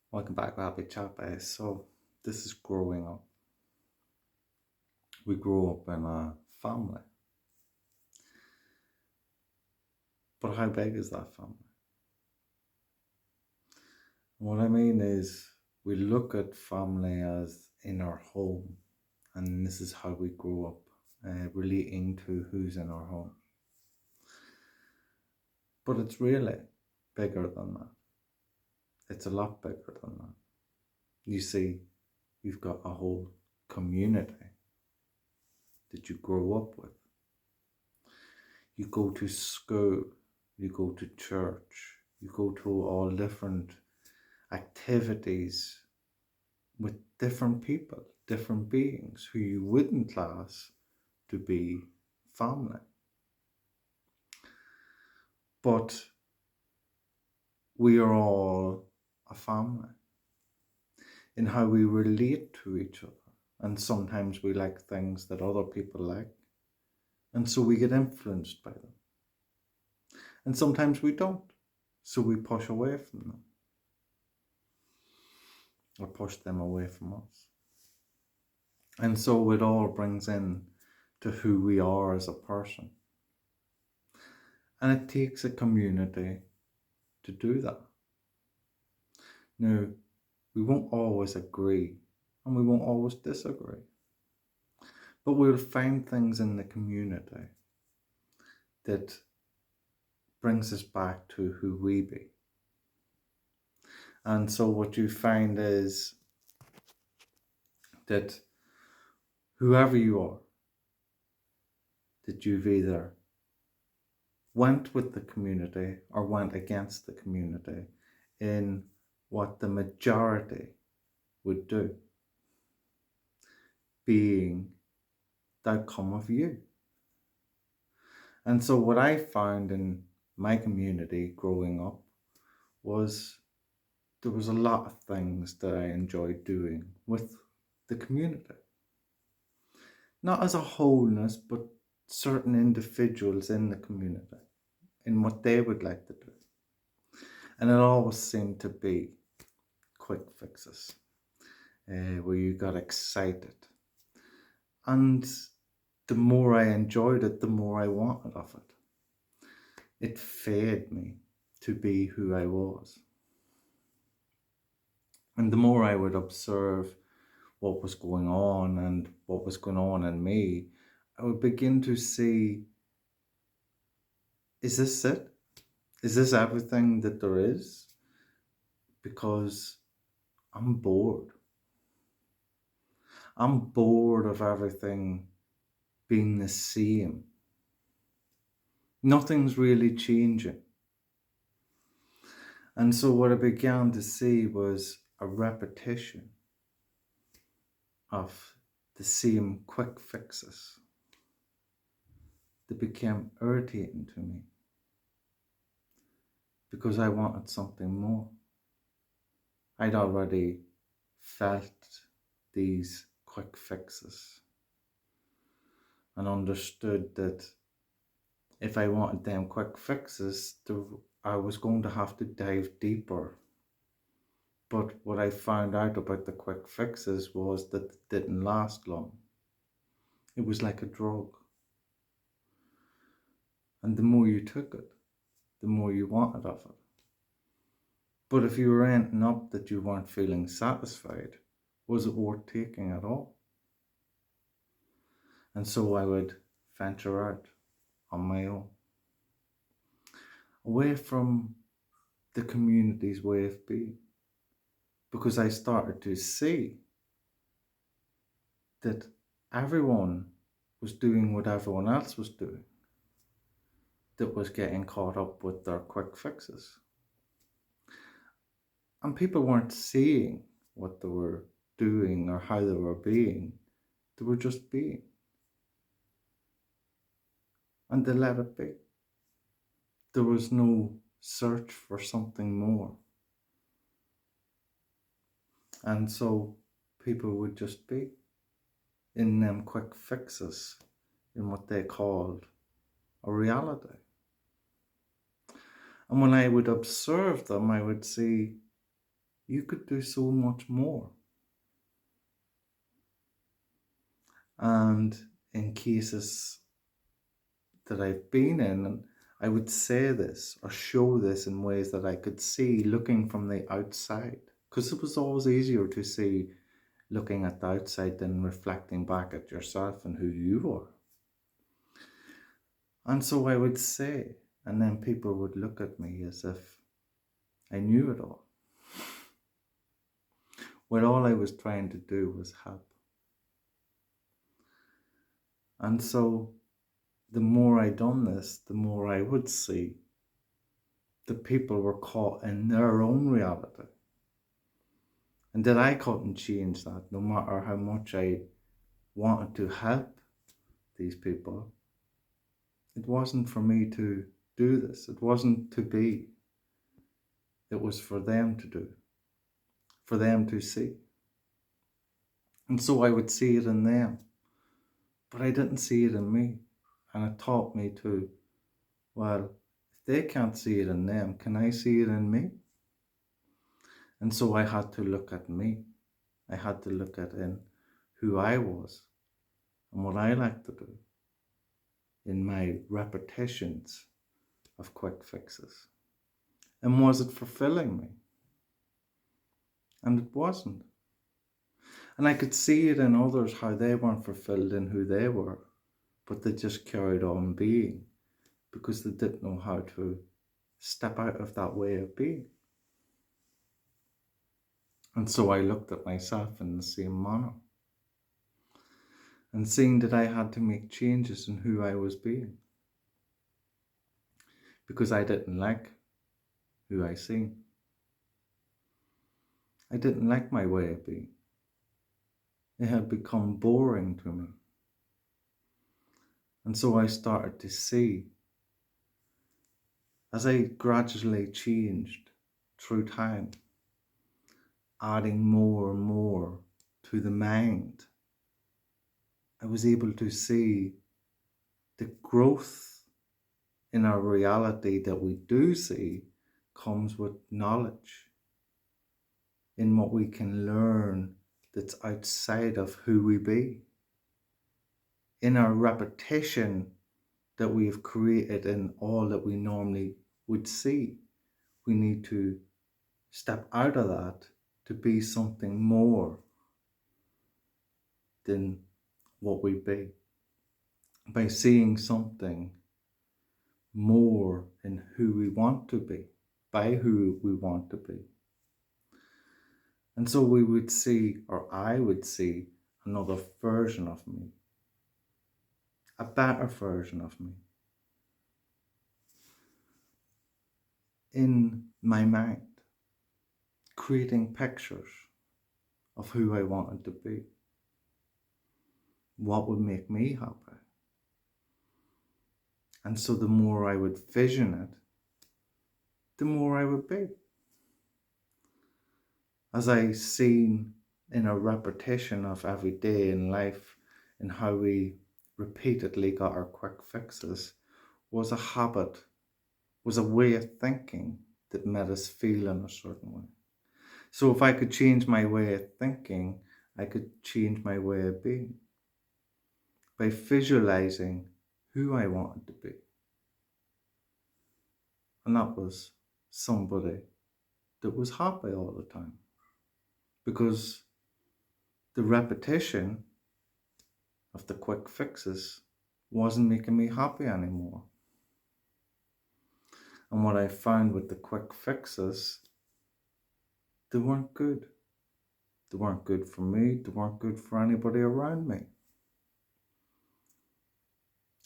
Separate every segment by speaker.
Speaker 1: Welcome back to Happy Chat. So, this is growing up. We grow up in a family. But how big is that family? What I mean is, we look at family as in our home, and this is how we grow up, relating to who's in our home. But it's really bigger than that. It's a lot bigger than that. You see, you've got a whole community that you grow up with. You go to school, you go to church, you go to all different activities with different people, different beings who you wouldn't class to be family. But we are all a family in how we relate to each other. And sometimes we like things that other people like. And so we get influenced by them. And sometimes we don't. So we push away from them or push them away from us. And so it all brings in to who we are as a person. And it takes a community to do that. Now, we won't always agree and we won't always disagree. But we'll find things in the community that brings us back to who we be. And so what you find is that whoever you are, that you've either went with the community or went against the community in what the majority would do, being the outcome of you. And so what I found in my community growing up was there was a lot of things that I enjoyed doing with the community. Not as a wholeness, but certain individuals in the community, in what they would like to do. And it always seemed to be quick fixes, where you got excited. And the more I enjoyed it, the more I wanted of it. It fed me to be who I was. And the more I would observe what was going on and what was going on in me, I would begin to see, is this it? Is this everything that there is? Because I'm bored. I'm bored of everything being the same. Nothing's really changing. And so what I began to see was a repetition of the same quick fixes that became irritating to me because I wanted something more. I'd already felt these quick fixes and understood that if I wanted them quick fixes, I was going to have to dive deeper. But what I found out about the quick fixes was that it didn't last long. It was like a drug. And the more you took it, the more you wanted of it. But if you were ending up that you weren't feeling satisfied, was it worth taking at all? And so I would venture out on my own, away from the community's way of being, because I started to see that everyone was doing what everyone else was doing, that was getting caught up with their quick fixes. And people weren't seeing what they were doing or how they were being, they were just being. And they let it be. There was no search for something more. And so people would just be in them quick fixes, in what they called a reality. And when I would observe them, I would see you could do so much more. And in cases that I've been in, and I would say this or show this in ways that I could see looking from the outside, because it was always easier to see looking at the outside than reflecting back at yourself and who you were. And so I would say, and then people would look at me as if I knew it all, when all I was trying to do was help. And so the more I done this, the more I would see the people were caught in their own reality. And that I couldn't change that, no matter how much I wanted to help these people. It wasn't for me to do this. It wasn't to be. It was for them to do, for them to see. And so I would see it in them, but I didn't see it in me. And it taught me to, well, if they can't see it in them, can I see it in me? And so I had to look at me. I had to look at in who I was and what I like to do in my repetitions of quick fixes. And was it fulfilling me? And it wasn't. And I could see it in others how they weren't fulfilled in who they were, but they just carried on being because they didn't know how to step out of that way of being. And so I looked at myself in the same manner and seeing that I had to make changes in who I was being because I didn't like who I seen. I didn't like my way of being. It had become boring to me. And so I started to see, as I gradually changed through time, adding more and more to the mind, I was able to see the growth in our reality that we do see comes with knowledge in what we can learn that's outside of who we be. In our repetition that we've created in all that we normally would see, we need to step out of that to be something more than what we be. By seeing something more in who we want to be, by who we want to be. And so we would see, or I would see, another version of me, a better version of me in my mind, creating pictures of who I wanted to be, what would make me happy. And so the more I would vision it, the more I would be. As I seen in a repetition of every day in life and how we repeatedly got our quick fixes was a habit, was a way of thinking that made us feel in a certain way. So if I could change my way of thinking, I could change my way of being by visualizing who I wanted to be. And that was somebody that was happy all the time. Because the repetition of the quick fixes wasn't making me happy anymore. And what I found with the quick fixes, they weren't good. They weren't good for me. They weren't good for anybody around me.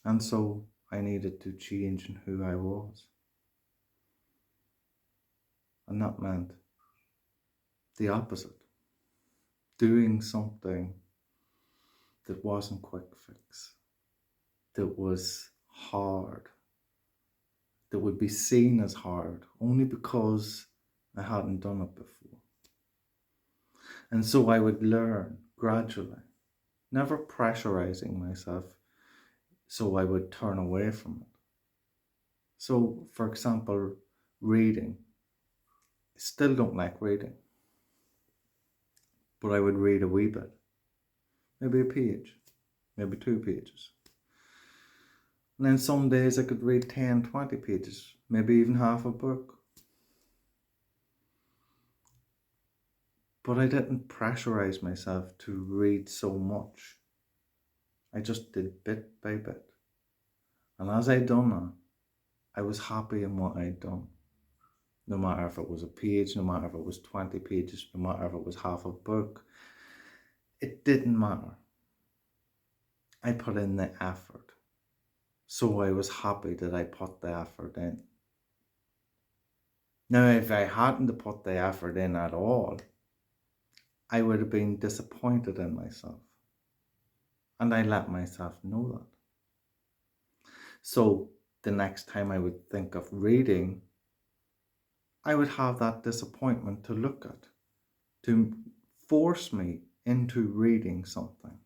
Speaker 1: And so I needed to change in who I was. And that meant the opposite. Doing something that wasn't quick fix, that was hard, that would be seen as hard only because I hadn't done it before. And so I would learn gradually, never pressurizing myself so I would turn away from it. So, for example, reading. I still don't like reading. but I would read a wee bit, maybe a page, maybe 2 pages. And then some days I could read 10, 20 pages, maybe even half a book. But I didn't pressurize myself to read so much. I just did bit by bit. And as I done that, I was happy in what I'd done. No matter if it was a page, no matter if it was 20 pages, no matter if it was half a book, it didn't matter. I put in the effort. So I was happy that I put the effort in. Now, if I hadn't put the effort in at all, I would have been disappointed in myself. And I let myself know that. So the next time I would think of reading, I would have that disappointment to look at, to force me into reading something,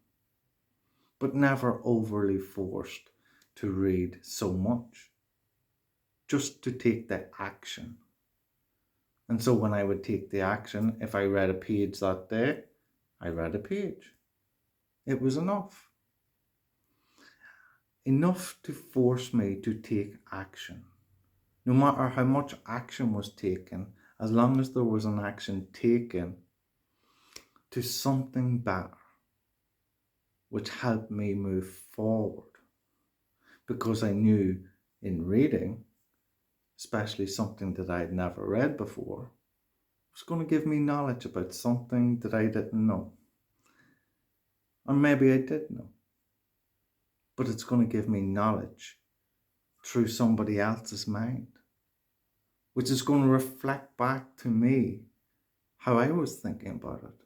Speaker 1: but never overly forced to read so much, just to take the action. And so when I would take the action, if I read a page that day, I read a page. It was enough. Enough to force me to take action. No matter how much action was taken, as long as there was an action taken to something better, which helped me move forward. Because I knew in reading, especially something that I had never read before, was going to give me knowledge about something that I didn't know. Or maybe I did know. But it's going to give me knowledge through somebody else's mind, which is going to reflect back to me how I was thinking about it.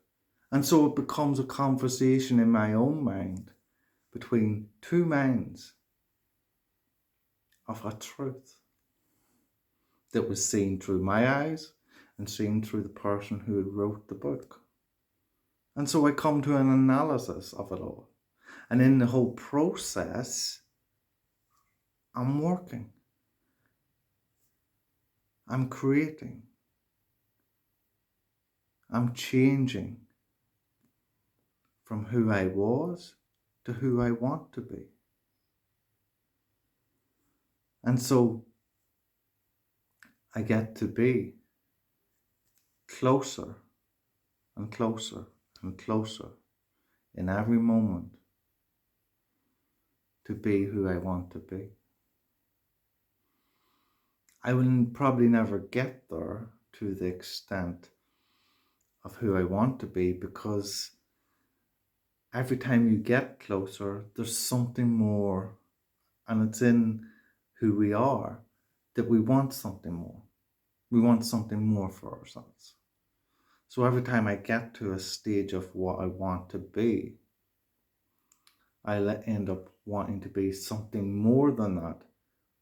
Speaker 1: And so it becomes a conversation in my own mind between two minds of a truth that was seen through my eyes and seen through the person who wrote the book. And so I come to an analysis of it all. And in the whole process, I'm working. I'm creating. I'm changing from who I was to who I want to be. And so I get to be closer and closer and closer in every moment to be who I want to be. I will probably never get there to the extent of who I want to be, because every time you get closer, there's something more, and it's in who we are that we want something more. We want something more for ourselves. So every time I get to a stage of what I want to be, I'll end up wanting to be something more than that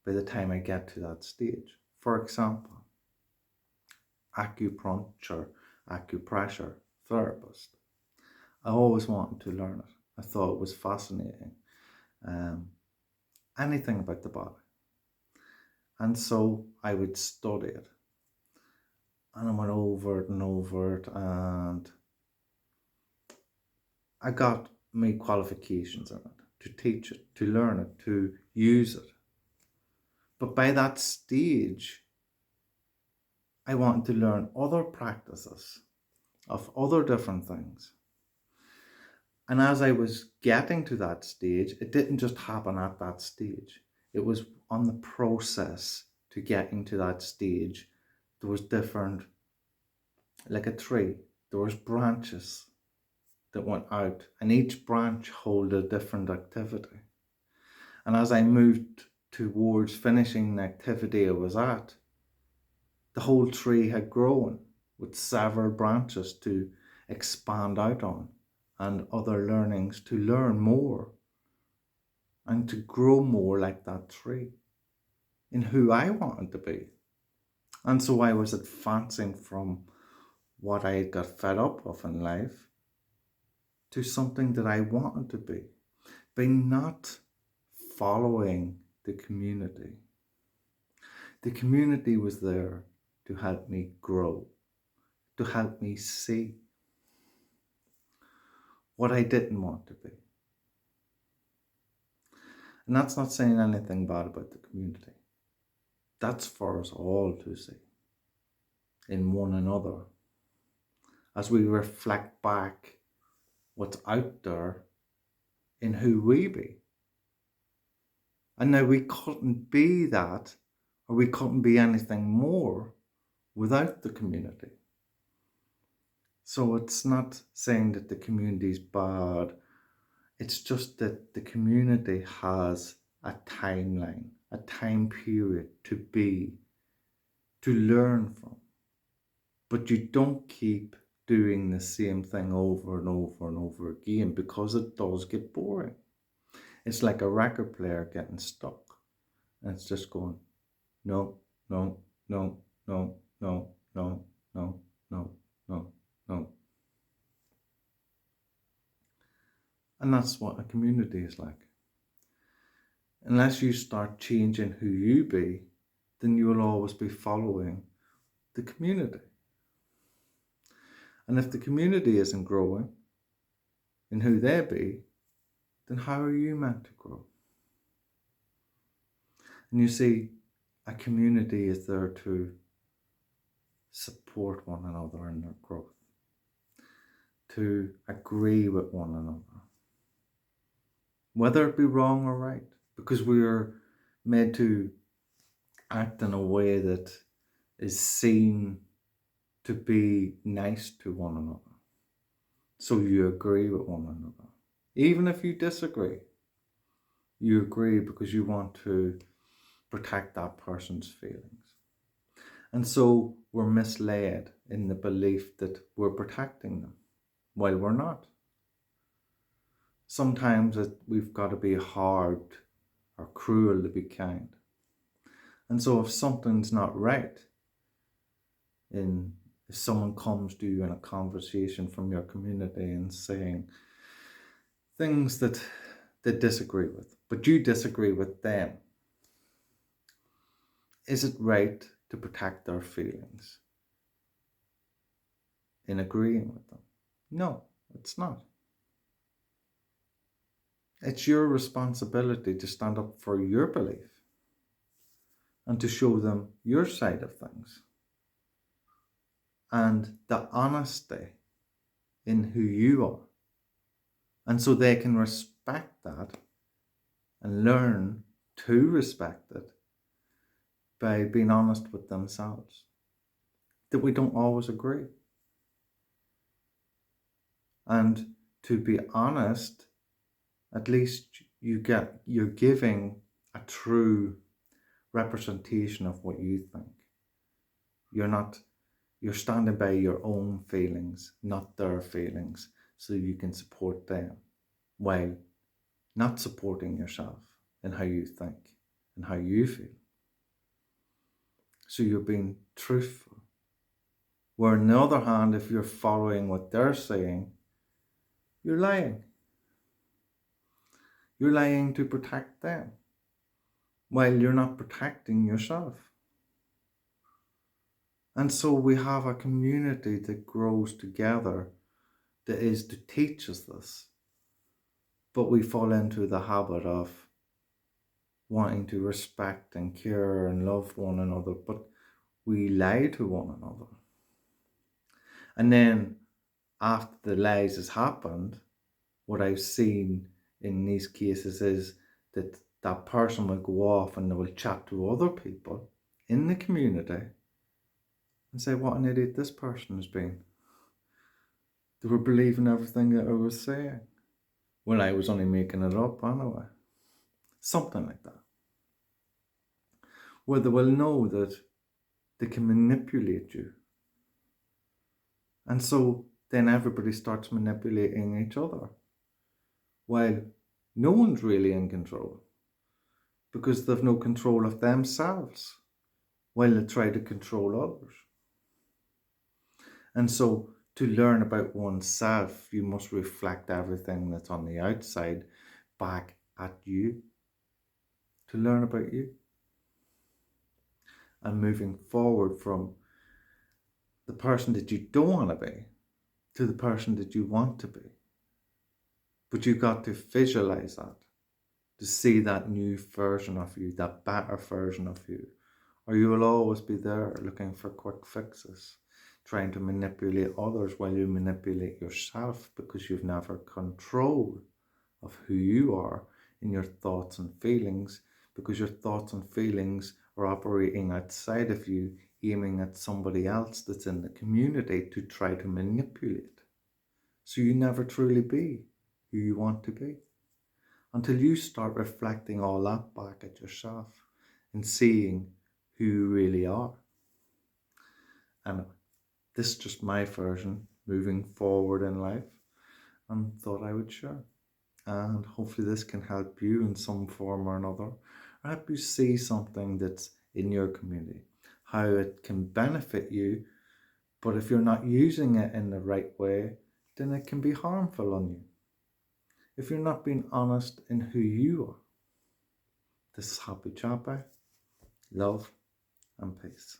Speaker 1: by the time I get to that stage. For example, acupuncture, acupressure therapist. I always wanted to learn it. I thought it was fascinating. Anything about the body. And so I would study it. And I went over it and over it, and I got my qualifications in it, to teach it, to learn it, to use it. But by that stage, I wanted to learn other practices of other different things. And as I was getting to that stage, it didn't just happen at that stage. It was on the process to getting to that stage. There was different, like a tree, there was branches that went out, and each branch held a different activity. And as I moved towards finishing the activity I was at, the whole tree had grown with several branches to expand out on, and other learnings to learn more and to grow more like that tree in who I wanted to be. And so I was advancing from what I got fed up of in life to something that I wanted to be, by not following the community. The community was there to help me grow, to help me see. what I didn't want to be. And that's not saying anything bad about the community. That's for us all to see in one another as we reflect back what's out there in who we be. And now we couldn't be that, or we couldn't be anything more without the community. So it's not saying that the community is bad. It's just that the community has a timeline, a time period to be, to learn from. But you don't keep doing the same thing over and over and over again, because it does get boring. It's like a record player getting stuck. And it's just going, no, no, no, no, no, no, no, no, no, no. And that's what a community is like. Unless you start changing who you be, then you will always be following the community. And if the community isn't growing in who they be, then how are you meant to grow? And you see, a community is there to support one another in their growth, to agree with one another, whether it be wrong or right, because we are made to act in a way that is seen to be nice to one another. So you agree with one another. Even if you disagree, you agree because you want to protect that person's feelings. And so we're misled in the belief that we're protecting them while we're not. Sometimes we've got to be hard or cruel to be kind. And so if something's not right, if someone comes to you in a conversation from your community and saying things that they disagree with, but you disagree with them, is it right to protect their feelings in agreeing with them? No, it's not. It's your responsibility to stand up for your belief and to show them your side of things. And the honesty in who you are. And so they can respect that and learn to respect it by being honest with themselves. That we don't always agree. And to be honest, at least you're giving a true representation of what you think. You're standing by your own feelings, not their feelings, so you can support them while not supporting yourself in how you think and how you feel. So you're being truthful. Where on the other hand, if you're following what they're saying, you're lying. You're lying to protect them while you're not protecting yourself. And so we have a community that grows together that is to teach us this. But we fall into the habit of wanting to respect and care and love one another, but we lie to one another. And then after the lies has happened, what I've seen in these cases is that that person will go off and they will chat to other people in the community and say, what an idiot this person has been. They were believing everything that I was saying. Well, I was only making it up anyway. Something like that. Where they will know that they can manipulate you. And so then everybody starts manipulating each other. While no one's really in control. Because they've no control of themselves. While they try to control others. And so to learn about oneself, you must reflect everything that's on the outside back at you. To learn about you. And moving forward from the person that you don't want to be to the person that you want to be. But you got to visualize that, to see that new version of you, that better version of you. Or you will always be there looking for quick fixes, trying to manipulate others while you manipulate yourself, because you've never control of who you are in your thoughts and feelings, because your thoughts and feelings are operating outside of you, aiming at somebody else that's in the community to try to manipulate. So you never truly be who you want to be until you start reflecting all that back at yourself and seeing who you really are. And this is just my version moving forward in life, and thought I would share. And hopefully this can help you in some form or another, or help you see something that's in your community, how it can benefit you. But if you're not using it in the right way, then it can be harmful on you. If you're not being honest in who you are. This is Happy Chappy. Love and peace.